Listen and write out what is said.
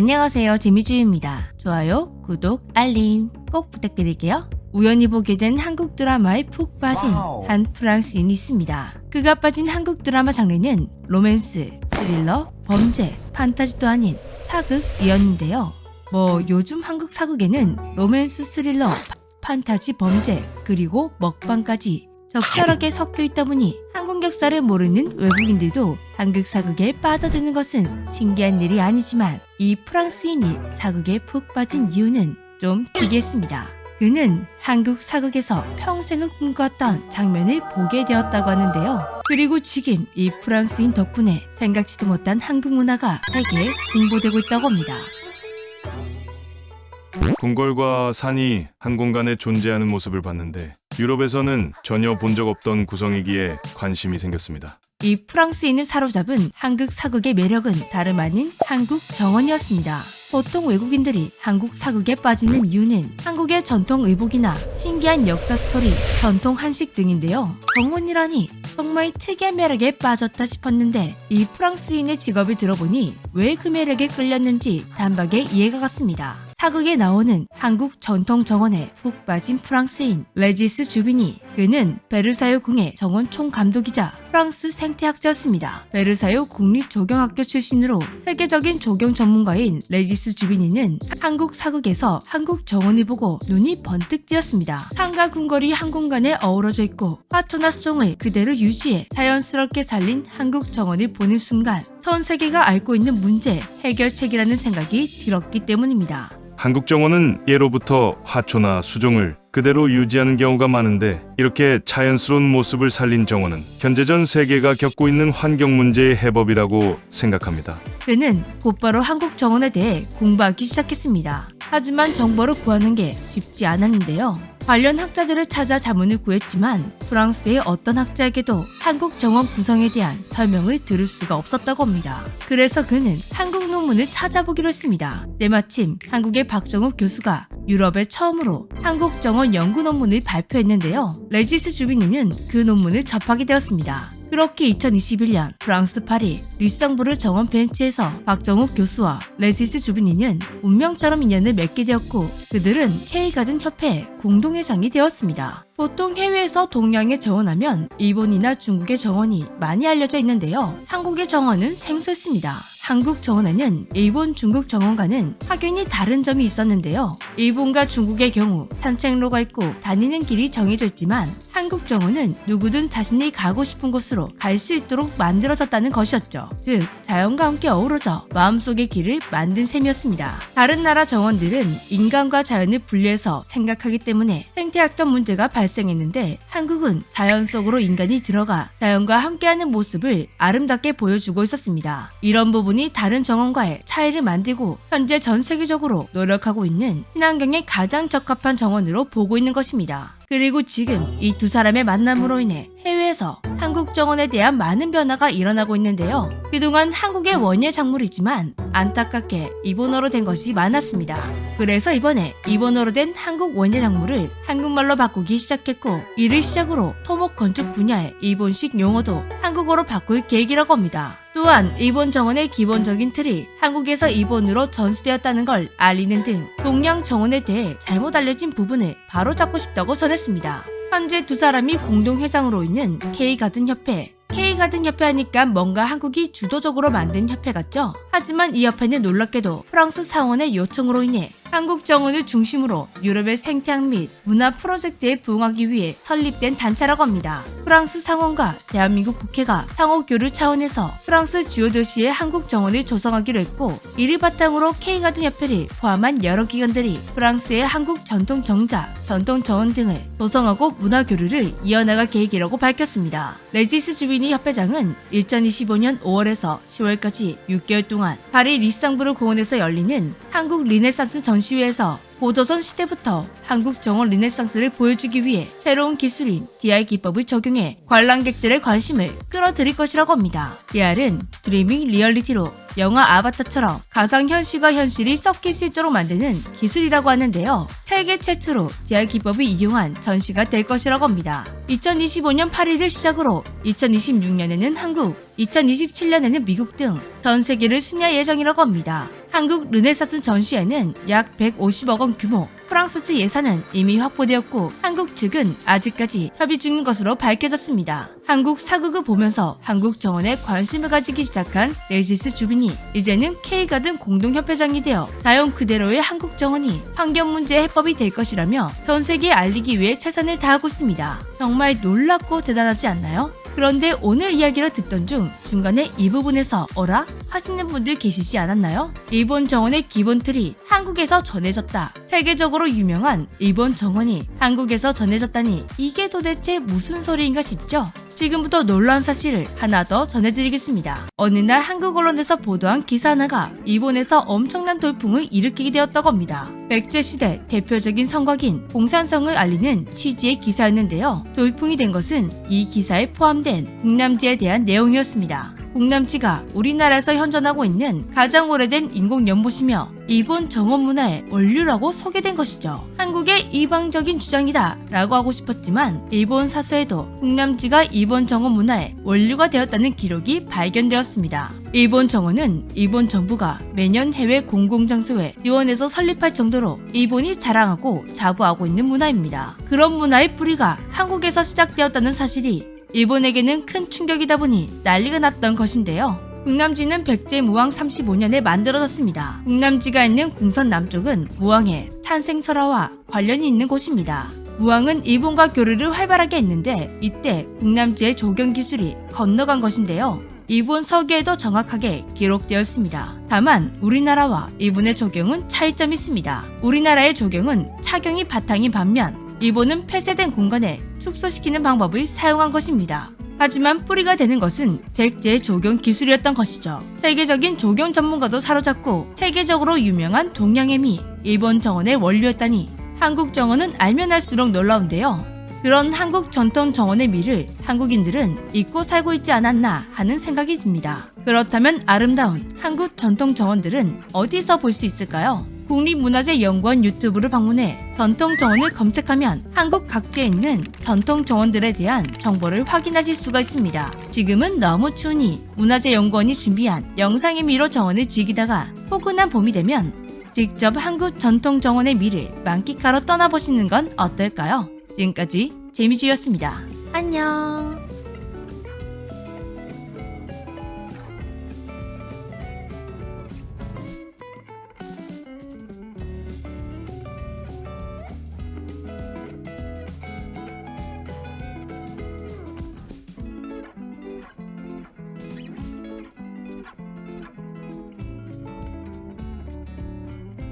안녕하세요, 재미주입니다. 좋아요, 구독, 알림 꼭 부탁드릴게요. 우연히 보게 된 한국 드라마에 푹 빠진 한 프랑스인이 있습니다. 그가 빠진 한국 드라마 장르는 로맨스, 스릴러, 범죄, 판타지도 아닌 사극이었는데요. 요즘 한국 사극에는 로맨스, 스릴러, 판타지, 범죄, 그리고 먹방까지 적절하게 섞여 있다 보니 한국 역사를 모르는 외국인들도 한국 사극에 빠져드는 것은 신기한 일이 아니지만 이 프랑스인이 사극에 푹 빠진 이유는 좀 특이했습니다. 그는 한국 사극에서 평생을 꿈꿔왔던 장면을 보게 되었다고 하는데요. 그리고 지금 이 프랑스인 덕분에 생각지도 못한 한국 문화가 세계에 홍보되고 있다고 합니다. 궁궐과 산이 한 공간에 존재하는 모습을 봤는데 유럽에서는 전혀 본 적 없던 구성이기에 관심이 생겼습니다. 이 프랑스인을 사로잡은 한국 사극의 매력은 다름 아닌 한국 정원이었습니다. 보통 외국인들이 한국 사극에 빠지는 이유는 한국의 전통 의복이나 신기한 역사 스토리, 전통 한식 등인데요. 정원이라니 정말 특이한 매력에 빠졌다 싶었는데 이 프랑스인의 직업을 들어보니 왜 그 매력에 끌렸는지 단박에 이해가 갔습니다. 사극에 나오는 한국 전통 정원에 푹 빠진 프랑스인 레지스 주비니. 그는 베르사유 궁의 정원 총감독이자 프랑스 생태학자였습니다. 베르사유 국립조경학교 출신으로 세계적인 조경 전문가인 레지스 주비니는 한국 사극에서 한국 정원을 보고 눈이 번뜩 띄었습니다. 산과 궁궐이 한 공간에 어우러져 있고 화초나 수종을 그대로 유지해 자연스럽게 살린 한국 정원을 보는 순간 전 세계가 앓고 있는 문제 해결책이라는 생각이 들었기 때문입니다. 한국 정원은 예로부터 화초나 수종을 그대로 유지하는 경우가 많은데 이렇게 자연스러운 모습을 살린 정원은 현재 전 세계가 겪고 있는 환경 문제의 해법이라고 생각합니다. 그는 곧바로 한국 정원에 대해 공부하기 시작했습니다. 하지만 정보를 구하는 게 쉽지 않았는데요. 관련 학자들을 찾아 자문을 구했지만 프랑스의 어떤 학자에게도 한국 정원 구성에 대한 설명을 들을 수가 없었다고 합니다. 그래서 그는 한국 논문을 찾아보기로 했습니다. 때마침 한국의 박정욱 교수가 유럽에 처음으로 한국 정원 연구 논문을 발표했는데요. 레지스 주비니는 그 논문을 접하게 되었습니다. 그렇게 2021년 프랑스 파리 류상부르 정원 벤치에서 박정욱 교수와 레지스 주비니는 운명처럼 인연을 맺게 되었고 그들은 K가든 협회의 공동회장이 되었습니다. 보통 해외에서 동양의 정원하면 일본이나 중국의 정원이 많이 알려져 있는데요. 한국의 정원은 생소했습니다. 한국 정원에는 일본, 중국 정원과는 확연히 다른 점이 있었는데요. 일본과 중국의 경우 산책로가 있고 다니는 길이 정해져 있지만 한국 정원은 누구든 자신이 가고 싶은 곳으로 갈 수 있도록 만들어졌다는 것이었죠. 즉, 자연과 함께 어우러져 마음속의 길을 만든 셈이었습니다. 다른 나라 정원들은 인간과 자연을 분리해서 생각하기 때문에 생태학적 문제가 발생했는데 한국은 자연 속으로 인간이 들어가 자연과 함께하는 모습을 아름답게 보여주고 있었습니다. 이런 부분이 다른 정원과의 차이를 만들고 현재 전 세계적으로 노력하고 있는 친환경에 가장 적합한 정원으로 보고 있는 것입니다. 그리고 지금 이 두 사람의 만남으로 인해 해외에서 한국 정원에 대한 많은 변화가 일어나고 있는데요. 그동안 한국의 원예 작물이지만 안타깝게 일본어로 된 것이 많았습니다. 그래서 이번에 일본어로 된 한국 원예 작물을 한국말로 바꾸기 시작했고 이를 시작으로 토목 건축 분야의 일본식 용어도 한국어로 바꿀 계획이라고 합니다. 또한 일본 정원의 기본적인 틀이 한국에서 일본으로 전수되었다는 걸 알리는 등 동양 정원에 대해 잘못 알려진 부분을 바로잡고 싶다고 전했습니다. 현재 두 사람이 공동회장으로 있는 K가든 협회. K가든 협회 하니까 뭔가 한국이 주도적으로 만든 협회 같죠? 하지만 이 협회는 놀랍게도 프랑스 상원의 요청으로 인해 한국 정원을 중심으로 유럽의 생태학 및 문화 프로젝트에 부응하기 위해 설립된 단체라고 합니다. 프랑스 상원과 대한민국 국회가 상호 교류 차원에서 프랑스 주요 도시의 한국 정원을 조성하기로 했고 이를 바탕으로 K가든 협회를 포함한 여러 기관들이 프랑스의 한국 전통 정자, 전통 정원 등을 조성하고 문화 교류를 이어나갈 계획이라고 밝혔습니다. 레지스 주비니 협회장은 2025년 5월에서 10월까지 6개월 동안 파리 류상부르 공원에서 열리는 한국 르네상스 전시회에서 고조선 시대부터 한국 정원 르네상스를 보여주기 위해 새로운 기술인 DR 기법을 적용해 관람객들의 관심을 끌어들일 것이라고 합니다. DR은 드리밍 리얼리티로 영화 아바타처럼 가상현실과 현실이 섞일 수 있도록 만드는 기술이라고 하는데요. 세계 최초로 DR 기법을 이용한 전시가 될 것이라고 합니다. 2025년 파리를 시작으로 2026년에는 한국, 2027년에는 미국 등 전 세계를 순회할 예정이라고 합니다. 한국 르네상스 전시회는 약 150억 원 규모, 프랑스 측 예산은 이미 확보되었고 한국 측은 아직까지 협의 중인 것으로 밝혀졌습니다. 한국 사극을 보면서 한국 정원에 관심을 가지기 시작한 레지스 주빈이 이제는 K가든 공동협회장이 되어 자연 그대로의 한국 정원이 환경 문제 해법이 될 것이라며 전 세계에 알리기 위해 최선을 다하고 있습니다. 정말 놀랍고 대단하지 않나요? 그런데 오늘 이야기를 듣던 중 중간에 이 부분에서 어라? 하시는 분들 계시지 않았나요? 일본 정원의 기본 틀이 한국에서 전해졌다. 세계적으로 유명한 일본 정원이 한국에서 전해졌다니 이게 도대체 무슨 소리인가 싶죠? 지금부터 놀라운 사실을 하나 더 전해드리겠습니다. 어느 날 한국 언론에서 보도한 기사 하나가 일본에서 엄청난 돌풍을 일으키게 되었다고 합니다. 백제시대 대표적인 성곽인 공산성을 알리는 취지의 기사였는데요. 돌풍이 된 것은 이 기사에 포함된 국남지에 대한 내용이었습니다. 국남지가 우리나라에서 현존하고 있는 가장 오래된 인공연못이며 일본 정원 문화의 원류라고 소개된 것이죠. 한국의 이방적인 주장이다 라고 하고 싶었지만 일본 사서에도 국남지가 일본 정원 문화의 원류가 되었다는 기록이 발견되었습니다. 일본 정원은 일본 정부가 매년 해외 공공장소에 지원해서 설립할 정도로 일본이 자랑하고 자부하고 있는 문화입니다. 그런 문화의 뿌리가 한국에서 시작되었다는 사실이 일본에게는 큰 충격이다 보니 난리가 났던 것인데요. 국남지는 백제 무왕 35년에 만들어졌습니다. 국남지가 있는 궁선 남쪽은 무왕의 탄생설화와 관련이 있는 곳입니다. 무왕은 일본과 교류를 활발하게 했는데 이때 국남지의 조경 기술이 건너간 것인데요. 일본 서기에도 정확하게 기록되어 있습니다. 다만 우리나라와 일본의 조경은 차이점이 있습니다. 우리나라의 조경은 착용이 바탕인 반면 일본은 폐쇄된 공간에 축소시키는 방법을 사용한 것입니다. 하지만 뿌리가 되는 것은 백제의 조경 기술이었던 것이죠. 세계적인 조경 전문가도 사로잡고 세계적으로 유명한 동양의미 일본 정원의 원료였다니 한국 정원은 알면 알수록 놀라운데요. 그런 한국 전통 정원의 미를 한국인들은 잊고 살고 있지 않았나 하는 생각이 듭니다. 그렇다면 아름다운 한국 전통 정원들은 어디서 볼 수 있을까요? 국립문화재연구원 유튜브를 방문해 전통 정원을 검색하면 한국 각지에 있는 전통 정원들에 대한 정보를 확인하실 수가 있습니다. 지금은 너무 추우니 문화재연구원이 준비한 영상의 미로 정원을 즐기다가 포근한 봄이 되면 직접 한국 전통 정원의 미를 만끽하러 떠나보시는 건 어떨까요? 지금까지 재미주였습니다. 안녕.